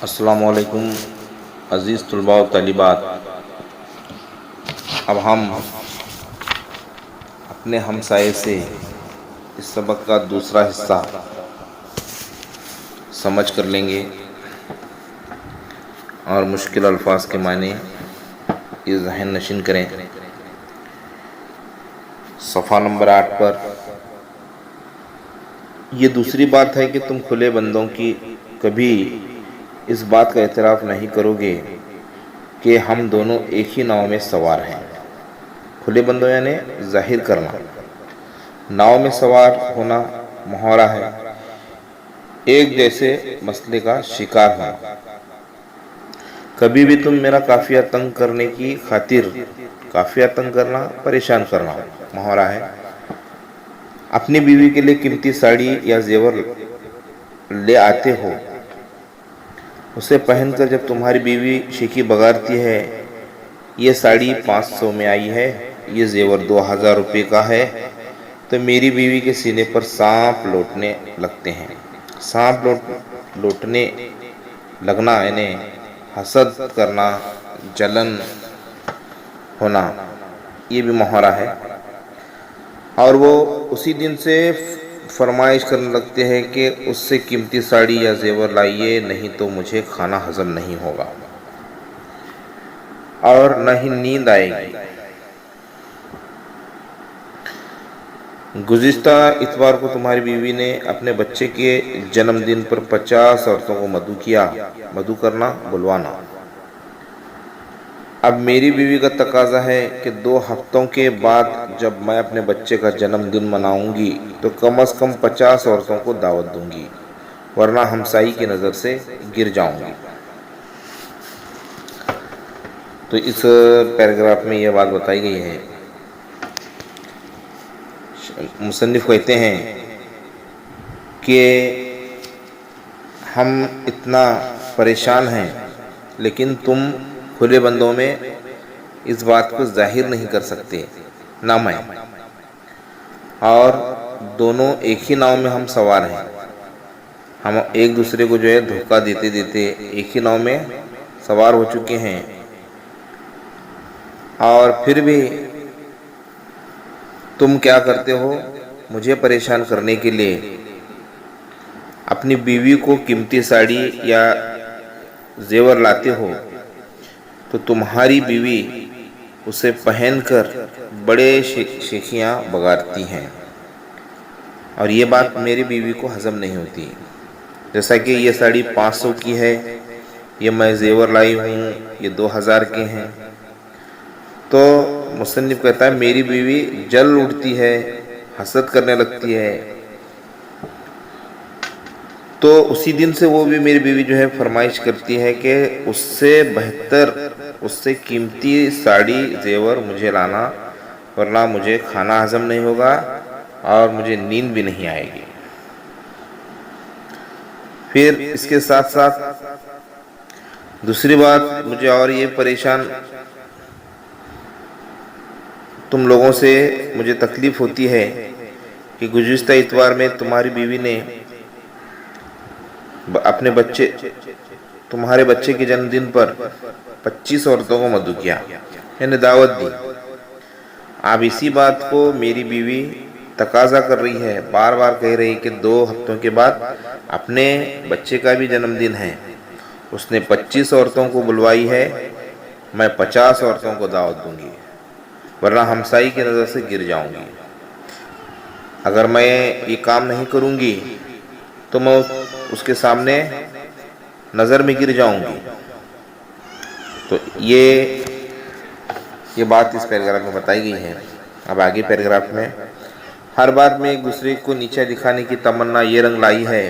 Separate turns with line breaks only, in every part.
السلام علیکم عزیز طلباء و طالبات۔ اب ہم اپنے ہمسائے سے اس سبق کا دوسرا حصہ سمجھ کر لیں گے اور مشکل الفاظ کے معنی یہ ذہن نشین کریں۔ صفحہ نمبر 8 پر یہ دوسری بات ہے کہ تم کھلے بندوں کی کبھی اس بات کا اعتراف نہیں کرو گے کہ ہم دونوں ایک ہی ناؤ میں سوار ہیں۔ کھلے بندوں یعنی ظاہر کرنا، ناؤ میں سوار ہونا محاورہ ہے، ایک جیسے مسئلے کا شکار ہونا۔ کبھی بھی تم میرا قافیہ تنگ کرنے کی خاطر، قافیہ تنگ کرنا پریشان کرنا محاورہ ہے، اپنی بیوی کے لیے قیمتی ساڑی یا زیور لے آتے ہو، اسے پہن کر جب تمہاری بیوی شیخی بگاڑتی ہے، یہ ساڑی 500 میں آئی ہے، یہ زیور 2000 روپے کا ہے، تو میری بیوی کے سینے پر سانپ لوٹنے لگتے ہیں۔ سانپ لوٹنے لگنا یعنی حسد کرنا، جلن ہونا، یہ بھی محاورہ ہے، اور وہ اسی دن سے فرمائش کرنے لگتے ہیں کہ اس سے قیمتی ساڑی یا زیور لائیے، نہیں تو مجھے کھانا ہضم نہیں ہوگا اور نہ ہی نیند آئے گی۔ گزشتہ اتوار کو تمہاری بیوی نے اپنے بچے کے جنم دن پر 50 عورتوں کو مدعو کیا۔ مدعو کرنا، بلوانا۔ اب میری بیوی کا تقاضا ہے کہ 2 ہفتوں کے بعد جب میں اپنے بچے کا جنم دن مناؤں گی تو کم از کم 50 عورتوں کو دعوت دوں گی، ورنہ ہمسائی کی نظر سے گر جاؤں گی۔ تو اس پیراگراف میں یہ بات بتائی گئی ہے۔ مصنف کہتے ہیں کہ ہم اتنا پریشان ہیں لیکن تم کھلے بندوں میں اس بات کو ظاہر نہیں کر سکتے، نہ میں، اور دونوں ایک ہی ناؤ میں ہم سوار ہیں، ہم ایک دوسرے کو جو ہے دھوکہ دیتے دیتے ایک ہی ناؤ میں سوار ہو چکے ہیں، اور پھر بھی تم کیا کرتے ہو؟ مجھے پریشان کرنے کے لیے اپنی بیوی کو قیمتی ساڑی یا زیور لاتے ہو، تو تمہاری بیوی اسے پہن کر بڑے شیخیاں بگاڑتی ہیں، اور یہ بات میری بیوی کو ہضم نہیں ہوتی۔ جیسا کہ یہ ساڑی 500 کی ہے، یہ میں زیور لائی ہوں، یہ 2000 کے ہیں، تو مصنف کہتا ہے میری بیوی جل اٹھتی ہے، حسد کرنے لگتی ہے، تو اسی دن سے وہ بھی میری بیوی جو ہے فرمائش کرتی ہے کہ اس سے بہتر، اس سے قیمتی ساڑی زیور مجھے لانا، ورنہ مجھے کھانا ہضم نہیں ہوگا اور مجھے نیند بھی نہیں آئے گی۔ پھر اس کے ساتھ ساتھ دوسری بات مجھے اور یہ پریشان تم لوگوں سے مجھے تکلیف ہوتی ہے کہ گزشتہ اتوار میں تمہاری بیوی نے اپنے تمہارے بچے کے جنم دن پر 25 عورتوں کو مدعو کیا، یعنی دعوت دی۔ اب اسی بات کو میری بیوی تقاضا کر رہی ہے، بار بار کہہ رہی کہ 2 ہفتوں کے بعد اپنے بچے کا بھی جنم دن ہے، اس نے 25 عورتوں کو بلوائی ہے، میں 50 عورتوں کو دعوت دوں گی، ورنہ ہمسائی کی نظر سے گر جاؤں گی۔ اگر میں یہ کام نہیں کروں گی تو میں اس کے سامنے نظر میں گر جاؤں گی۔ تو یہ بات اس پیراگراف میں بتائی گئی ہے۔ اب آگے پیراگراف میں ہر بات میں ایک دوسرے کو نیچا دکھانے کی تمنا یہ رنگ لائی ہے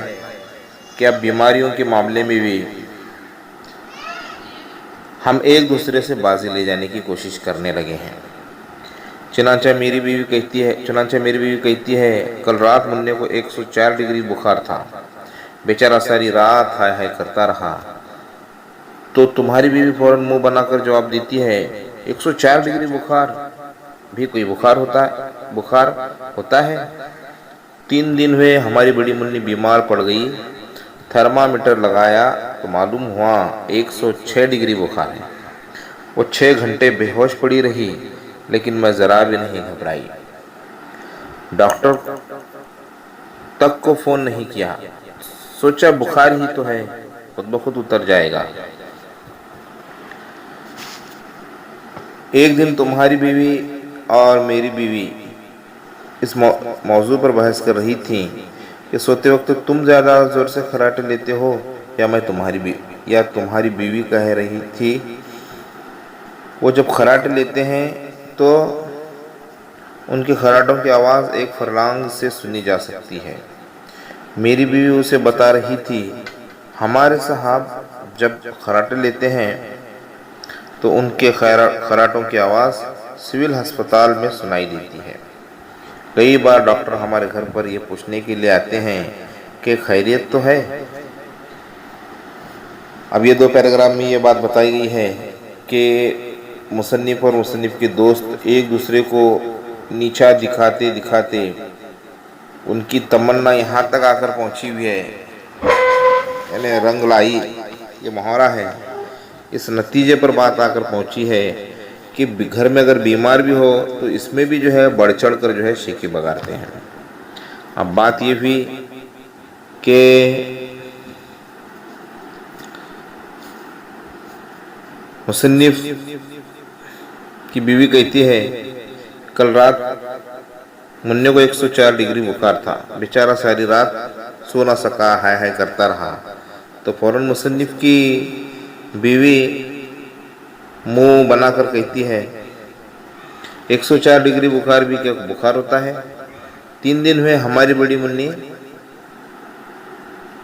کہ اب بیماریوں کے معاملے میں بھی ہم ایک دوسرے سے بازی لے جانے کی کوشش کرنے لگے ہیں۔ چنانچہ میری بیوی کہتی ہے کل رات منّے کو 104 ڈگری بخار تھا، بیچارہ ساری رات ہائے ہائے کرتا رہا، تو تمہاری بیوی فوراً منہ بنا کر جواب دیتی ہے 104 ڈگری بخار بھی کوئی بخار ہوتا ہے؟ 3 دن ہوئے ہماری بڑی منی بیمار پڑ گئی تھرمامیٹر لگایا تو معلوم ہوا 106 ڈگری بخار ہے۔ وہ 6 گھنٹے بے ہوش پڑی رہی، لیکن میں ذرا بھی نہیں گھبرائی۔ ڈاکٹر تک کو فون نہیں کیا، سوچا بخار ہی تو ہے، خود بخود اتر جائے گا۔ ایک دن تمہاری بیوی اور میری بیوی اس موضوع پر بحث کر رہی تھیں کہ سوتے وقت تم زیادہ زور سے خراٹے لیتے ہو یا تمہاری بیوی کہہ رہی تھی وہ جب خراٹے لیتے ہیں تو ان کے خراٹوں کی آواز ایک فرلانگ سے سنی جا سکتی ہے۔ میری بیوی اسے بتا رہی تھی ہمارے صاحب جب خراٹے لیتے ہیں تو ان کے خراٹوں کی آواز سول ہسپتال میں سنائی دیتی ہے۔ کئی بار ڈاکٹر ہمارے گھر پر یہ پوچھنے کے لیے آتے ہیں کہ خیریت تو ہے۔ اب یہ 2 پیراگراف میں یہ بات بتائی گئی ہے کہ مصنف اور مصنف کے دوست ایک دوسرے کو نیچا دکھاتے دکھاتے ان کی تمنا یہاں تک آ کر پہنچی ہوئی ہے، یعنی رنگ لائی، یہ محاورہ ہے، اس نتیجے پر بات آ کر پہنچی ہے کہ گھر میں اگر بیمار بھی ہو تو اس میں بھی جو ہے بڑھ چڑھ کر جو ہے شیخی بگاڑتے ہیں۔ اب بات یہ بھی کہ مصنف کی بیوی کہتی ہے کل رات منّے کو 104 ڈگری بخار تھا، بیچارہ ساری رات سو نہ سکا، ہائے ہائے کرتا رہا۔ تو فوراً مصنف کی بیوی منہ بنا کر کہتی ہے 104 ڈگری بخار بھی کیا بخار ہوتا ہے؟ 3 دن ہوئے ہماری بڑی منی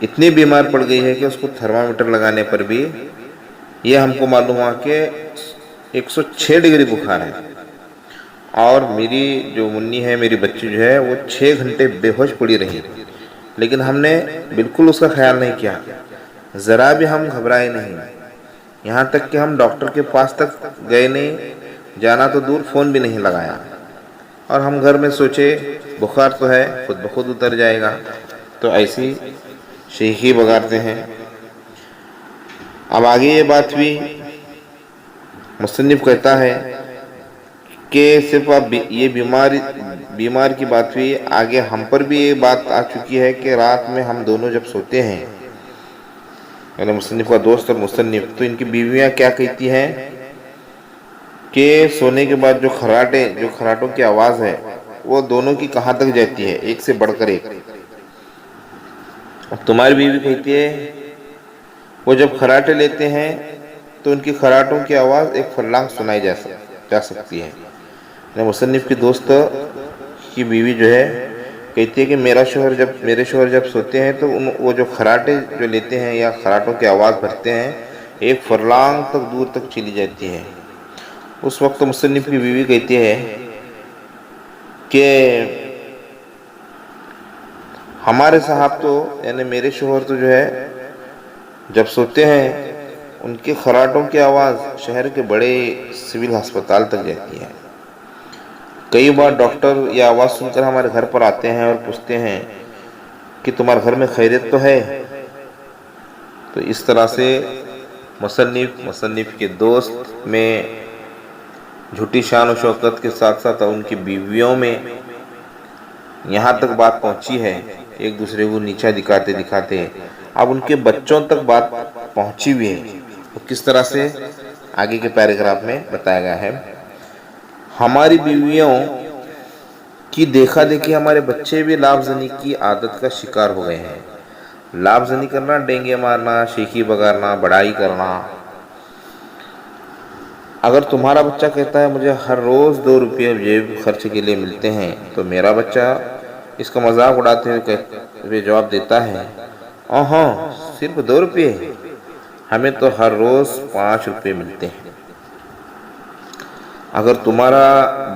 اتنی بیمار پڑ گئی ہے کہ اس کو تھرمامیٹر لگانے پر بھی یہ ہم کو معلوم ہوا کہ 106 ڈگری بخار ہے، اور میری جو منی ہے، میری بچی جو ہے وہ 6 گھنٹے بے ہوش پڑی رہی، لیکن ہم نے بالکل اس کا خیال نہیں کیا، ذرا بھی ہم گھبرائے نہیں، یہاں تک کہ ہم ڈاکٹر کے پاس تک گئے نہیں، جانا تو دور فون بھی نہیں لگایا، اور ہم گھر میں سوچے بخار تو ہے خود بخود اتر جائے گا۔ تو ایسی شیخی بگاڑتے ہیں۔ اب آگے یہ بات بھی مصنف کہتا ہے کہ صرف اب یہ بیمار کی بات بھی آگے ہم پر بھی یہ بات آ چکی ہے کہ رات میں ہم دونوں جب سوتے ہیں، یعنی مصنف کا دوست اور مصنف، تو ان کی بیویاں کیا کہتی ہیں کہ سونے کے بعد جو خراٹوں کی آواز ہے وہ دونوں کی کہاں تک جاتی ہے، ایک سے بڑھ کر ایک۔ تمہاری بیوی کہتی ہے وہ جب خراٹے لیتے ہیں تو ان کی خراٹوں کی آواز ایک فرلانگ سنائی جا سکتی ہے۔ مصنف کی دوست کی بیوی جو ہے کہتی ہے کہ میرے شوہر جب سوتے ہیں تو وہ جو خراٹے جو لیتے ہیں یا خراٹوں کی آواز بھرتے ہیں ایک فرلانگ تک دور تک چلی جاتی ہے۔ اس وقت مصنف کی بیوی کہتی ہے کہ ہمارے صاحب تو یعنی میرے شوہر تو جو ہے جب سوتے ہیں ان کے خراٹوں کی آواز شہر کے بڑے سول ہسپتال تک جاتی ہے۔ کئی بار ڈاکٹر یہ آواز سن کر ہمارے گھر پر آتے ہیں اور پوچھتے ہیں کہ تمہارے گھر میں خیریت تو ہے؟ تو اس طرح سے مصنف کے دوست میں جھوٹی شان و شوکت کے ساتھ ساتھ ان کی بیویوں میں یہاں تک بات پہنچی ہے، ایک دوسرے کو نیچا دکھاتے دکھاتے اب ان کے بچوں تک بات پہنچی ہوئی ہے۔ تو کس طرح سے آگے کے پیراگراف میں بتایا گیا ہے، ہماری بیویوں کی دیکھا دیکھی ہمارے بچے بھی لافظ زنی کی عادت کا شکار ہو گئے ہیں۔ لافظ زنی کرنا، ڈینگے مارنا، شیخی بگاڑنا، بڑائی کرنا۔ اگر تمہارا بچہ کہتا ہے مجھے ہر روز 2 روپے جیب خرچ کے لیے ملتے ہیں تو میرا بچہ اس کا مذاق اڑاتے ہوئے جواب دیتا ہے ہاں صرف 2 روپے، ہمیں تو ہر روز 5 روپے ملتے ہیں۔ اگر تمہارا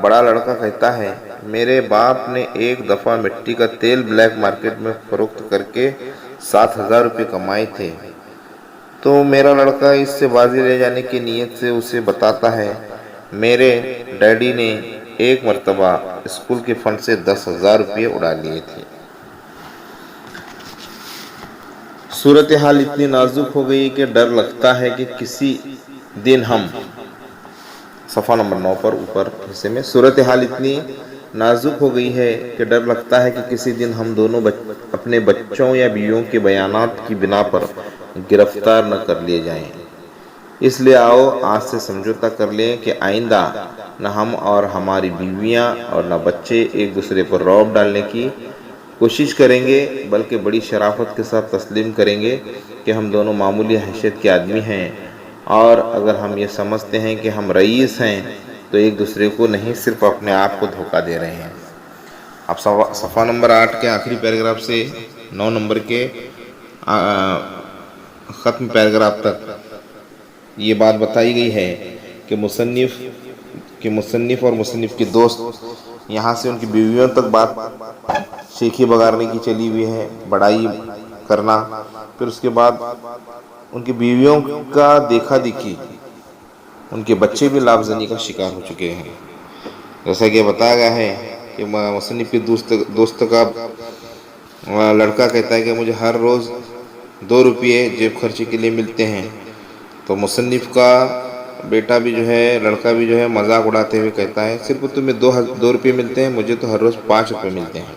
بڑا لڑکا کہتا ہے میرے باپ نے ایک دفعہ مٹی کا تیل بلیک مارکیٹ میں فروخت کر کے 7,000 روپے کمائے تھے، تو میرا لڑکا اس سے بازی لے جانے کی نیت سے اسے بتاتا ہے میرے ڈیڈی نے ایک مرتبہ اسکول کے فنڈ سے 10,000 روپے اڑا لیے تھے۔ صورتحال اتنی نازک ہو گئی کہ ڈر لگتا ہے کہ کسی دن ہم، صفحہ نمبر 9 پر اوپر حصے میں، صورتحال اتنی نازک ہو گئی ہے کہ ڈر لگتا ہے کہ کسی دن ہم دونوں اپنے بچوں یا بیویوں کے بیانات کی بنا پر گرفتار نہ کر لیے جائیں۔ اس لیے آؤ آج سے سمجھوتا کر لیں کہ آئندہ نہ ہم اور ہماری بیویاں اور نہ بچے ایک دوسرے پر رعب ڈالنے کی کوشش کریں گے، بلکہ بڑی شرافت کے ساتھ تسلیم کریں گے کہ ہم دونوں معمولی حیثیت کے آدمی ہیں، اور اگر ہم یہ سمجھتے ہیں کہ ہم رئیس ہیں تو ایک دوسرے کو نہیں، صرف اپنے آپ کو دھوکہ دے رہے ہیں۔ اب صفحہ نمبر 8 کے آخری پیراگراف سے 9 نمبر کے ختم پیراگراف تک یہ بات بتائی گئی ہے کہ مصنف اور مصنف کے دوست، یہاں سے ان کی بیویوں تک بات شیخی بگارنے کی چلی ہوئی ہے، بڑائی کرنا، پھر اس کے بعد ان کی بیویوں کا دیکھا دیکھی ان کے بچے بھی لفظ زنی کا شکار ہو چکے ہیں۔ جیسا کہ بتایا گیا ہے کہ مصنف کے دوست کا لڑکا کہتا ہے کہ مجھے ہر روز 2 روپے جیب خرچی کے لیے ملتے ہیں، تو مصنف کا بیٹا بھی جو ہے، لڑکا بھی جو ہے، مذاق اڑاتے ہوئے کہتا ہے صرف تمہیں 2 روپے ملتے ہیں، مجھے تو ہر روز 5 روپے ملتے ہیں۔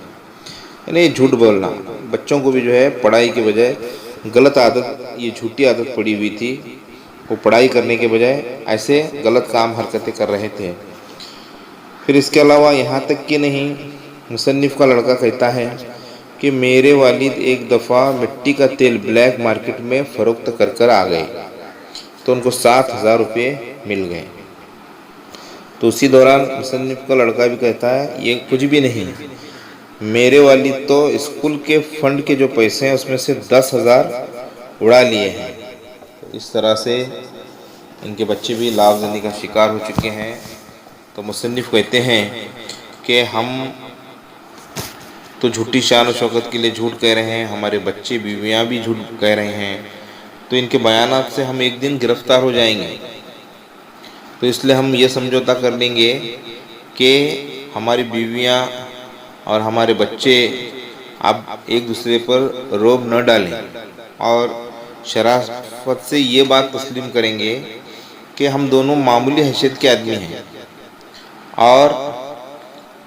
یعنی یہ جھوٹ بولنا، بچوں کو بھی جو ہے پڑھائی کے بجائے غلط عادت، یہ جھوٹی عادت پڑی ہوئی تھی، وہ پڑھائی کرنے کے بجائے ایسے غلط کام حرکتیں کر رہے تھے۔ پھر اس کے علاوہ یہاں تک کہ نہیں، مصنف کا لڑکا کہتا ہے کہ میرے والد ایک دفعہ مٹی کا تیل بلیک مارکیٹ میں فروخت کر آ گئے تو ان کو 7,000 روپے مل گئے۔ تو اسی دوران مصنف کا لڑکا بھی کہتا ہے یہ کچھ بھی نہیں، میرے والد تو اسکول کے فنڈ کے جو پیسے ہیں اس میں سے 10,000 اڑا لیے ہیں۔ اس طرح سے ان کے بچے بھی لفظ زنی کا شکار ہو چکے ہیں۔ تو مصنف کہتے ہیں کہ ہم تو جھوٹی شان و شوکت کے لیے جھوٹ کہہ رہے ہیں، ہمارے بچے بیویاں بھی جھوٹ کہہ رہے ہیں، تو ان کے بیانات سے ہم ایک دن گرفتار ہو جائیں گے۔ تو اس لیے ہم یہ سمجھوتا کر لیں گے کہ ہماری بیویاں اور ہمارے بچے اب ایک دوسرے پر رعب نہ ڈالیں، اور شرافت سے یہ بات تسلیم کریں گے کہ ہم دونوں معمولی حیثیت کے آدمی ہیں، اور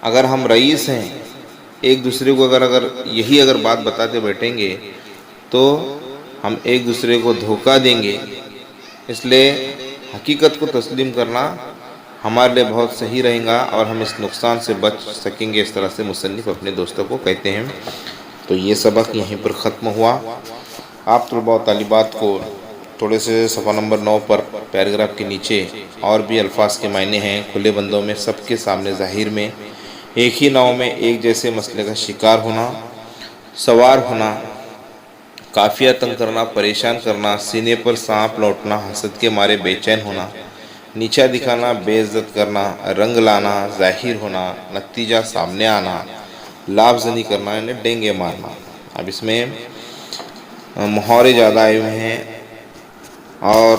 اگر ہم رئیس ہیں، ایک دوسرے کو اگر یہی بات بتاتے بیٹھیں گے تو ہم ایک دوسرے کو دھوکہ دیں گے۔ اس لیے حقیقت کو تسلیم کرنا ہمارے لیے بہت صحیح رہے گا، اور ہم اس نقصان سے بچ سکیں گے۔ اس طرح سے مصنف اپنے دوستوں کو کہتے ہیں۔ تو یہ سبق یہیں پر ختم ہوا۔ آپ طلباء و طالبات کو تھوڑے سے صفحہ نمبر 9 پر پیراگراف کے نیچے اور بھی الفاظ کے معنی ہیں۔ کھلے بندوں میں سب کے سامنے ظاہر میں ایک ہی ناؤ میں ایک جیسے مسئلے کا شکار ہونا، سوار ہونا، قافیہ تنگ کرنا، پریشان کرنا، سینے پر سانپ لوٹنا، حسد کے مارے بے چین ہونا، نیچا دکھانا، بے عزت کرنا، رنگ لانا، ظاہر ہونا، نتیجہ سامنے آنا، لفظ زنی کرنا، یعنی ڈینگے مارنا۔ اب اس میں محاورے زیادہ آئے ہوئے ہیں، اور